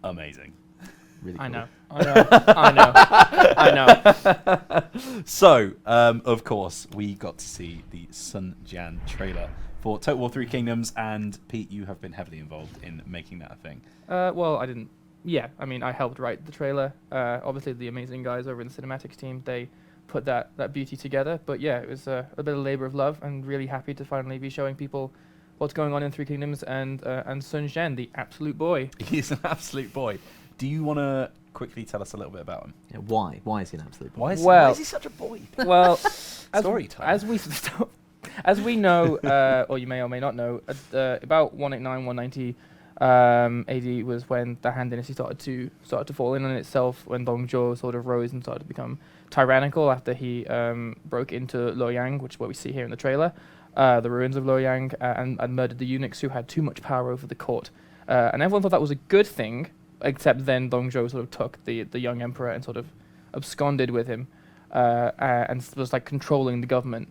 amazing. Really cool. I know. So, of course, we got to see the Sun Jian trailer for Total War 3 Kingdoms, and Pete, you have been heavily involved in making that a thing. Well, I didn't. Yeah, I mean, I helped write the trailer. Obviously, the amazing guys over in the cinematics team, they put that beauty together. But yeah, it was a bit of labor of love, and really happy to finally be showing people what's going on in Three Kingdoms and Sun Jian, the absolute boy. He's an absolute boy. Do you want to quickly tell us a little bit about him? Yeah, why? Why is he an absolute boy? Why is he such a boy? Well, Story time. as we know, or you may or may not know, about 189, 190 AD was when the Han Dynasty started to fall in on itself, when Dongzhou sort of rose and started to become tyrannical after he broke into Luoyang, which is what we see here in the trailer, the ruins of Luoyang, and murdered the eunuchs who had too much power over the court. And everyone thought that was a good thing, except then Dongzhou sort of took the young emperor and sort of absconded with him, and was like controlling the government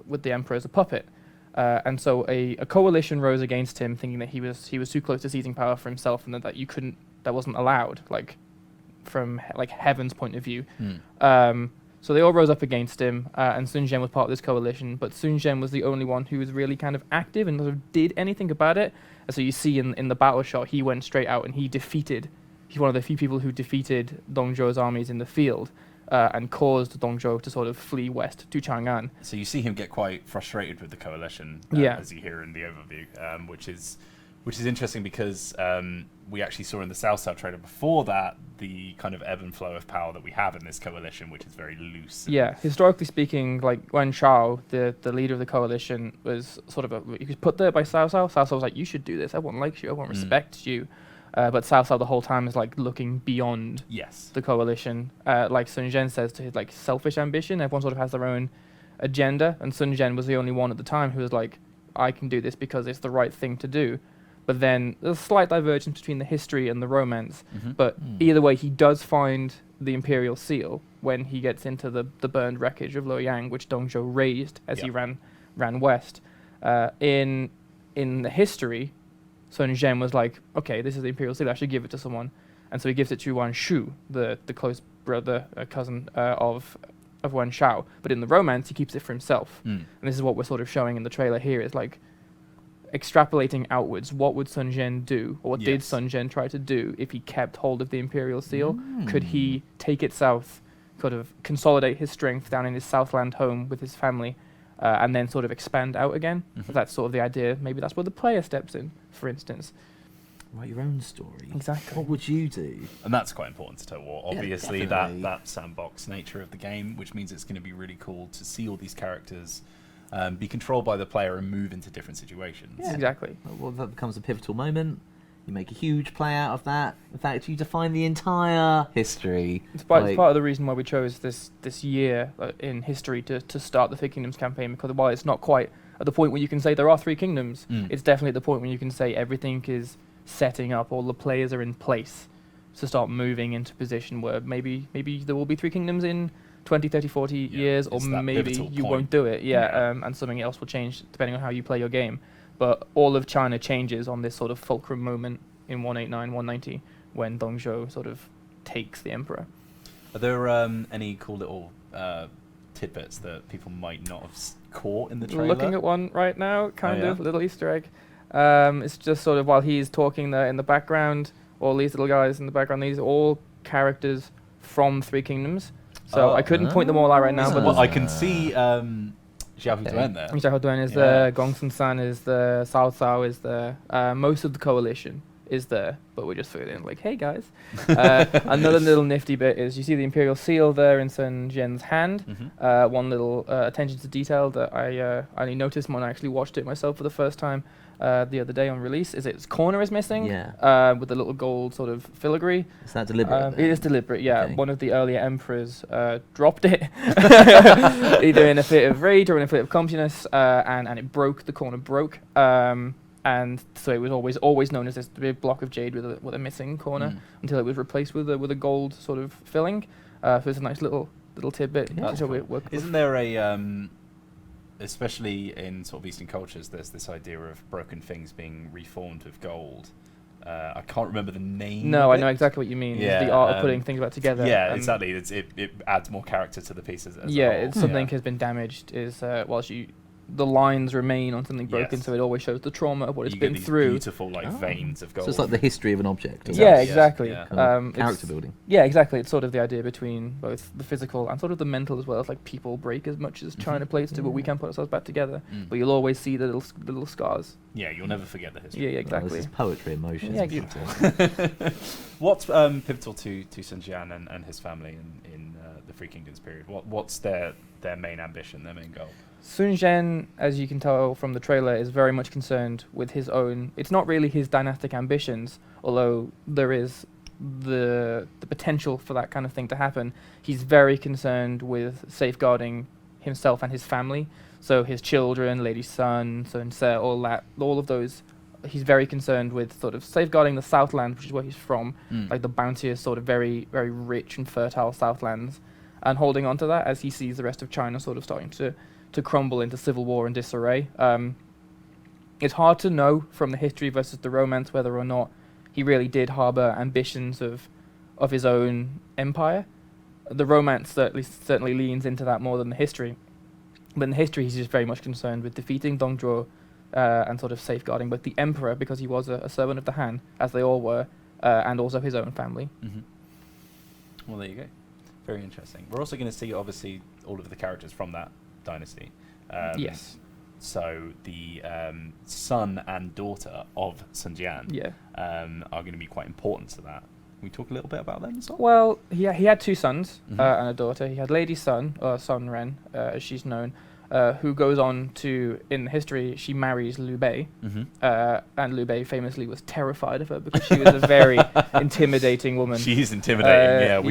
with the emperor as a puppet. And so a coalition rose against him, thinking that he was too close to seizing power for himself, and that wasn't allowed, like from heaven's point of view. So they all rose up against him, and Sun Jian was part of this coalition. But Sun Jian was the only one who was really kind of active and sort of did anything about it. And so you see in the battle shot, he went straight out and he's one of the few people who defeated Dongzhou's armies in the field, and caused Dongzhou to sort of flee west to Chang'an. So you see him get quite frustrated with the coalition, as you hear in the overview, which is interesting because we actually saw in the South trailer before that the kind of ebb and flow of power that we have in this coalition, which is very loose. Yeah, historically speaking, like when Shao, the leader of the coalition, was sort of he was put there by Cao Cao. Cao Cao was like, "You should do this. Everyone likes you. Everyone respects you." But Cao Cao the whole time is like looking beyond the coalition. Like Sun Jian says, to his like selfish ambition. Everyone sort of has their own agenda, and Sun Jian was the only one at the time who was like, "I can do this because it's the right thing to do." But then there's a slight divergence between the history and the romance. But either way, he does find the imperial seal when he gets into the burned wreckage of Luoyang, which Dongzhou razed as he ran west. In the history, Sun Jian was like, okay, this is the imperial seal, I should give it to someone. And so he gives it to Wan Shu, the close brother, cousin of Wan Shao. But in the romance, he keeps it for himself. And this is what we're sort of showing in the trailer here, is like extrapolating outwards. What would Sun Jian do, or what did Sun Jian try to do if he kept hold of the imperial seal? Could he take it south, sort of consolidate his strength down in his Southland home with his family, and then sort of expand out again? That's sort of the idea. Maybe that's where the player steps in, for instance. Write your own story. Exactly. What would you do? And that's quite important to Total War. Obviously, Yeah, that sandbox nature of the game, which means it's going to be really cool to see all these characters be controlled by the player and move into different situations. Yeah. Exactly. Well, that becomes a pivotal moment. You make a huge play out of that. In fact, you define the entire history. It's part of the reason why we chose this year in history to start the Three Kingdoms campaign, because while it's not quite at the point where you can say there are three kingdoms, it's definitely at the point when you can say everything is setting up, all the players are in place to start moving into position where maybe there will be three kingdoms in 20, 30, 40 years, or maybe you won't do it. And something else will change depending on how you play your game. But all of China changes on this sort of fulcrum moment in 189, 190, when Dongzhou sort of takes the emperor. Are there any cool little tidbits that people might not have caught in the trailer? Looking at one right now, kind of, little Easter egg. It's just sort of while he's talking there in the background, all these little guys in the background, these are all characters from Three Kingdoms. So I couldn't point them all out right now, but I can see Xiao Duan there. Xiao Duan is there, Gong Sun San is there, Cao Cao is there, most of the coalition is there, but we just threw it in like, hey guys. Another little nifty bit is you see the imperial seal there in Sun Jian's hand. One little attention to detail that I only noticed when I actually watched it myself for the first time the other day on release is its corner is missing, with the little gold sort of filigree. Is that deliberate? It is deliberate, yeah. Okay. One of the earlier emperors dropped it, either in a fit of rage or in a fit of clumsiness, and it broke. The corner broke, and so it was always known as this big block of jade with a missing corner until it was replaced with a gold sort of filling. So it's a nice little tidbit. Yeah. Isn't there a especially in sort of Eastern cultures, there's this idea of broken things being reformed with gold. I can't remember the name. No, of I know it. exactly what you mean. Yeah, It's the art of putting things back together. Yeah, exactly. It adds more character to the pieces. As Yeah, a whole. it's something has been damaged. Is the lines remain on something broken, Yes. so it always shows the trauma of what it's You been get these through. beautiful veins of gold. So it's like the history of an object. Exactly. Yeah, Yeah, exactly. yeah. Character building. Yeah, exactly. It's sort of the idea between both the physical and sort of the mental as well. It's like people break as much as China plates do, but we can put ourselves back together. But you'll always see the little scars. Yeah, you'll never forget the history. Yeah, exactly. This is poetry in motion. Yeah, Beautiful. What's pivotal to Sun Jian and his family in the Three Kingdoms period? What's their main ambition, their main goal? Sun Jian, as you can tell from the trailer, is very much concerned with his own. It's not really his dynastic ambitions, although there is the potential for that kind of thing to happen. He's very concerned with safeguarding himself and his family. So his children, Lady Sun, Sun Se, all of those. He's very concerned with sort of safeguarding the Southland, which is where he's from, like the bounteous, sort of very, very rich and fertile Southlands, and holding on to that as he sees the rest of China sort of starting to crumble into civil war and disarray. It's hard to know from the history versus the romance whether or not he really did harbour ambitions of his own empire. The romance certainly leans into that more than the history. But in the history, he's just very much concerned with defeating Dongzhuo and sort of safeguarding both the emperor, because he was a servant of the Han, as they all were, and also his own family. Well, there you go. Very interesting. We're also going to see, obviously, all of the characters from that dynasty. Yes. So the son and daughter of Sun Jian are going to be quite important to that. Can we talk a little bit about them as well? Well, he had two sons and a daughter. He had Lady Sun, or Sun Ren, as she's known, who goes on to, in history, she marries Liu Bei. And Liu Bei famously was terrified of her because she was a very intimidating woman. She's intimidating,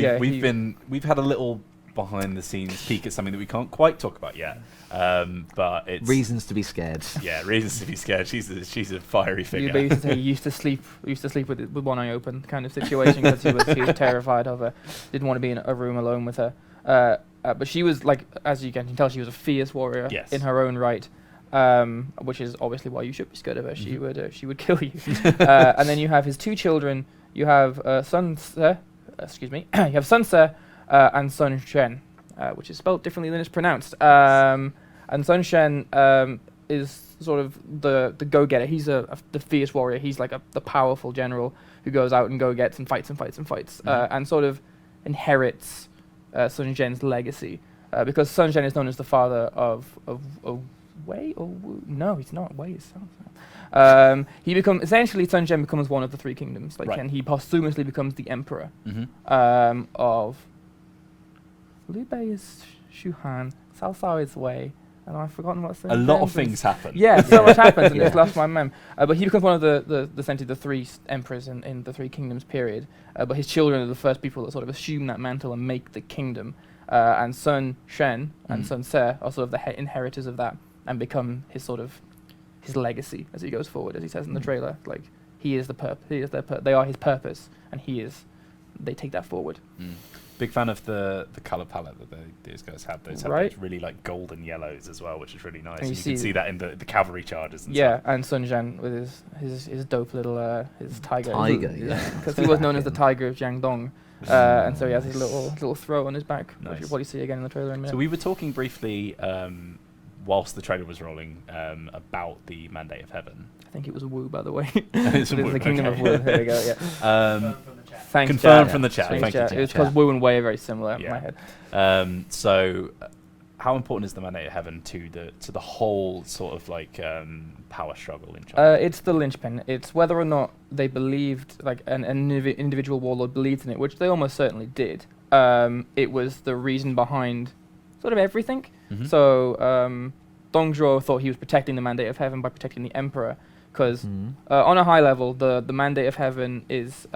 we've had a little behind the scenes peek at something that we can't quite talk about yet. But it's reasons to be scared. Yeah, reasons to be scared. She's a fiery figure. Liu Bei used to say he used to sleep with one eye open kind of situation because he was terrified of her. Didn't want to be in a room alone with her. But she was, like, as you can tell, she was a fierce warrior in her own right. Which is obviously why you should be scared of her. She would kill you. And then you have his two children. You have Sun Se, you have Sun Se and Sun Shen, which is spelled differently than it's pronounced. And Sun Shen is sort of the go-getter. He's the fierce warrior. He's like the powerful general who goes out and go-gets and fights and fights and fights, and sort of inherits Sun Zhen's legacy, because Sun Zhen is known as the father of Wei or Wu? No, he's not. Wei is he becomes essentially Sun Zhen becomes one of the Three Kingdoms, and he posthumously becomes the emperor of. Liu Bei is Shu Han, Cao Cao is Wei, and I've forgotten what's the. A lot of things happen. Yeah, so much happens, and it's lost my mem. But he becomes one of essentially the three emperors in the Three Kingdoms period. But his children are the first people that sort of assume that mantle and make the kingdom. And Sun Shen and Sun Se are sort of the inheritors of that and become his legacy as he goes forward, as he says in the trailer. Like, he is they are his purpose, and they take that forward. Big fan of the color palette that these guys have. Those have those really like golden yellows as well, which is really nice. And you can see that in the cavalry charges and stuff. And Sun Jian with his dope little his tiger. Because Yeah. he was known as the Tiger of Jiangdong. And so he has his little throw on his back, which is what you see again in the trailer in a minute. So we were talking briefly whilst the trailer was rolling about the Mandate of Heaven. I think it was Wu, by the way. It's Wu, the Kingdom of Wu. There we go. Yeah. Thanks, Confirmed Chat. from the chat. Thank you. It was because Wu and Wei are very similar in my head. So, how important is the Mandate of Heaven to the whole sort of like power struggle in China? It's the linchpin. It's whether or not they believed, like an individual warlord believed in it, which they almost certainly did. It was the reason behind sort of everything. So Dongzhuo thought he was protecting the Mandate of Heaven by protecting the emperor, because on a high level, the Mandate of Heaven is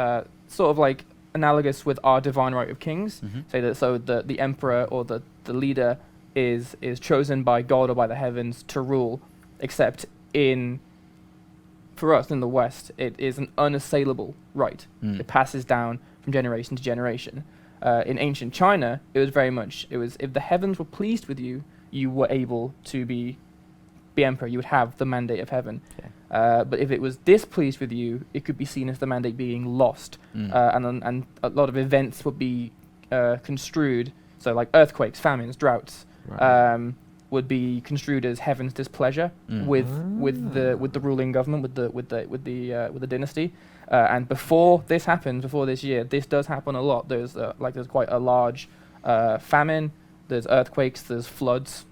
sort of like analogous with our divine right of kings. So the emperor or the leader is chosen by God or by the heavens to rule, except for us in the West, it is an unassailable right. It passes down from generation to generation. In ancient China, it was very much, if the heavens were pleased with you, you were able to be emperor. You would have the Mandate of Heaven. But if it was displeased with you, it could be seen as the mandate being lost, and a lot of events would be construed. So like earthquakes, famines, droughts, would be construed as heaven's displeasure with the ruling government, with the dynasty. And before this happens, before this year, this does happen a lot. There's quite a large famine. There's earthquakes. There's floods.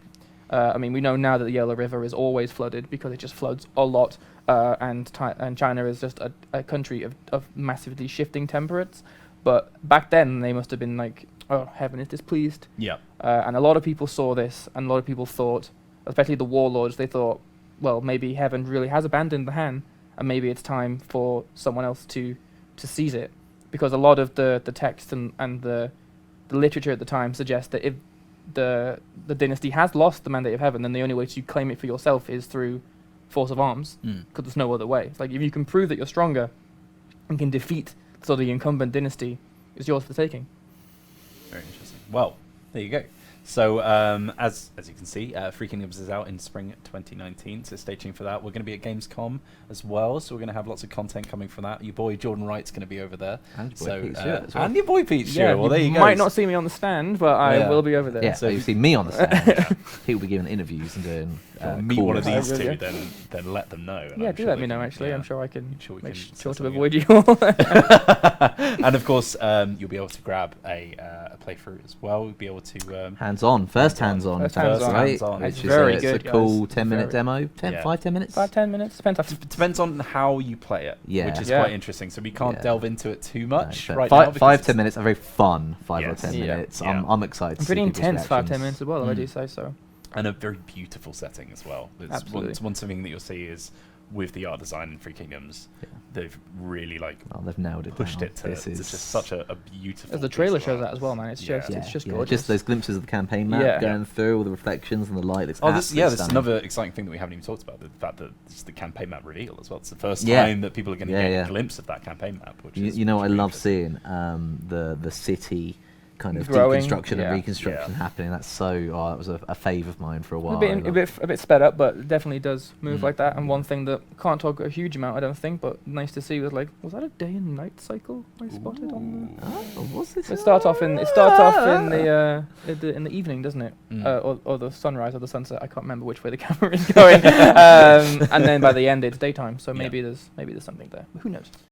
I mean, we know now that the Yellow River is always flooded because it just floods a lot. And China is just a country of massively shifting temperatures. But back then, they must have been like, oh, heaven is displeased. Yeah. And a lot of people saw this, and a lot of people thought, especially the warlords, they thought, well, maybe heaven really has abandoned the Han, and maybe it's time for someone else to seize it. Because a lot of the text and the literature at the time suggests that if the dynasty has lost the mandate of heaven, then the only way to claim it for yourself is through force of arms, because there's no other way. It's like if you can prove that you're stronger and can defeat sort of the incumbent dynasty, it's yours for the taking. Very interesting. Well, there you go. So as you can see, Free Kingdoms is out in spring 2019, so stay tuned for that. We're going to be at Gamescom as well, so we're going to have lots of content coming from that. Your boy Jordan Wright's going to be over there. And your boy Pete Stewart as well. And your boy Pete Stewart. Yeah, well, there you go. might not see me on the stand, but I will be over there. Yeah, so you see me on the stand. He will be giving interviews and doing meet one of these Yeah. two, then let them know. Yeah, do let me know, actually. Yeah. I'm sure I can make set sure to something avoid you all. And of course, you'll be able to grab a playthrough as well. You'll be able to hands-on, first hands-on, First hands-on. right? Hands-on. It's Which very is good, a cool guys. 10-minute demo. 10 minutes? 5-10 minutes. Depends on how you play it, Yeah. which is Yeah. quite interesting. So we can't Yeah. delve into it too much No, right but now. five, because 10 minutes are very fun. 5 or Yes. 10 Yeah. minutes. Yeah. I'm excited. And to see pretty people's intense 5-10 reactions. minutes as well, I do say so. and a very beautiful setting as well. It's Absolutely. one thing that you'll see is with the art design in Free Kingdoms, they've really Oh, they've nailed it. pushed down. it to This is just such a beautiful. As the piece trailer of shows art. that as well, man. It's just Yeah, gorgeous. just those glimpses of the campaign map Yeah. going through, all the reflections and the light. It's This absolutely is stunning. another exciting thing that we haven't even talked about, the fact that it's the campaign map reveal as well. It's the first Yeah. time that people are going to get a glimpse of that campaign map, which is You know what I really love interesting. seeing? The city kind of Growing, deconstruction yeah. and reconstruction happening. That's so. that was a fave of mine for a while. A bit sped up, but definitely does move like that. And one thing that can't talk a huge amount, I don't think, but nice to see was like, was that a day and night cycle I spotted on the? Oh, what's this? It starts off in the evening, doesn't it? Or the sunrise or the sunset. I can't remember which way the camera is going. And then by the end, it's daytime. So maybe there's something there. Who knows?